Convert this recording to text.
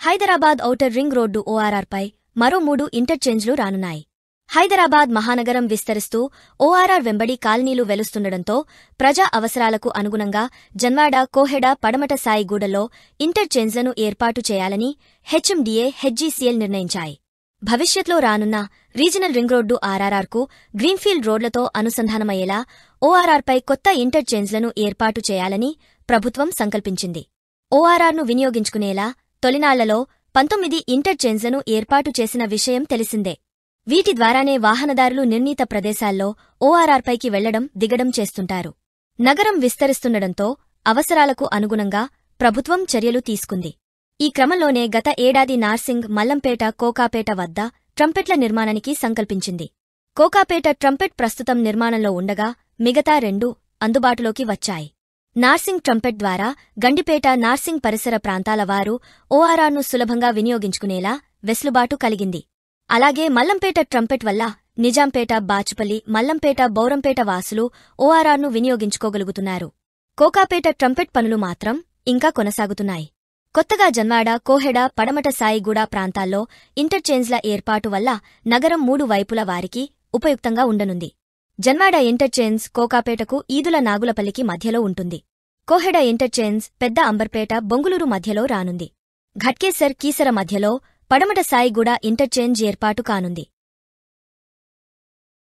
Hyderabad outer ring road ఓఆర్ఆర్పై మరో 3 ఇంటర్చేంజ్లు రానున్నాయి. హైదరాబాద్ మహానగరం విస్తరిస్తూ ఓఆర్ఆర్ వెంబడి కాలనీలు వెలుస్తుండటంతో ప్రజా అవసరాలకు అనుగుణంగా జన్వాడ, కోహెడ, పడమట సాయిగూడలో ఇంటర్చేంజ్లను ఏర్పాటు చేయాలని హెచ్ఎండీఏ, హెచ్జీసీఎల్ నిర్ణయించాయి. భవిష్యత్లో రానున్న రీజనల్ రింగ్ రోడ్డు ఆర్ఆర్ఆర్కు గ్రీన్ఫీల్డ్ రోడ్లతో అనుసంధానమయ్యేలా ఓఆర్ఆర్పై కొత్త ఇంటర్చేంజ్లను ఏర్పాటు చేయాలని ప్రభుత్వం సంకల్పించింది. ఓఆర్ఆర్ను వినియోగించుకునేలా తొలినాళ్లలో 19 ఇంటర్చేంజ్లను ఏర్పాటు చేసిన విషయం తెలిసిందే. వీటి ద్వారానే వాహనదారులు నిర్ణీత ప్రదేశాల్లో ఓఆర్ఆర్పైకి వెళ్లడం, దిగడం చేస్తుంటారు. నగరం విస్తరిస్తుండటంతో అవసరాలకు అనుగుణంగా ప్రభుత్వం చర్యలు తీసుకుంది. ఈ క్రమంలోనే గత ఏడాది నార్సింగ్, మల్లంపేట, కోకాపేట వద్ద ట్రంపెట్ల నిర్మాణానికి సంకల్పించింది. కోకాపేట ట్రంపెట్ ప్రస్తుతం నిర్మాణంలో ఉండగా మిగతా 2 అందుబాటులోకి వచ్చాయి. నార్సింగ్ ట్రంపెట్ ద్వారా గండిపేట, నార్సింగ్ పరిసర ప్రాంతాల వారు ఓఆర్ఆర్ను సులభంగా వినియోగించుకునేలా వెసులుబాటు కలిగింది. అలాగే మల్లంపేట ట్రంపెట్ వల్ల నిజాంపేట, బాచుపల్లి, మల్లంపేట, బౌరంపేట వాసులు ఓఆర్ఆర్ను వినియోగించుకోగలుగుతున్నారు. కోకాపేట ట్రంపెట్ పనులు మాత్రం ఇంకా కొనసాగుతున్నాయి. కొత్తగా జన్వాడ, కోహెడ, పడమట సాయిగూడ ప్రాంతాల్లో ఇంటర్చేంజ్ల ఏర్పాటు వల్ల నగరం 3 వైపుల వారికి ఉపయుక్తంగా ఉండనుంది. జన్వాడ ఇంటర్చేంజ్ కోకాపేటకు ఈదుల నాగులపల్లికి మధ్యలో ఉంటుంది. కోహెడ ఇంటర్చేంజ్ పెద్ద అంబర్పేట, బొంగులూరు మధ్యలో రానుంది. ఘట్కేసర్, కీసర మధ్యలో పడమట సాయిగూడ ఇంటర్చేంజ్ ఏర్పాటు కానుంది.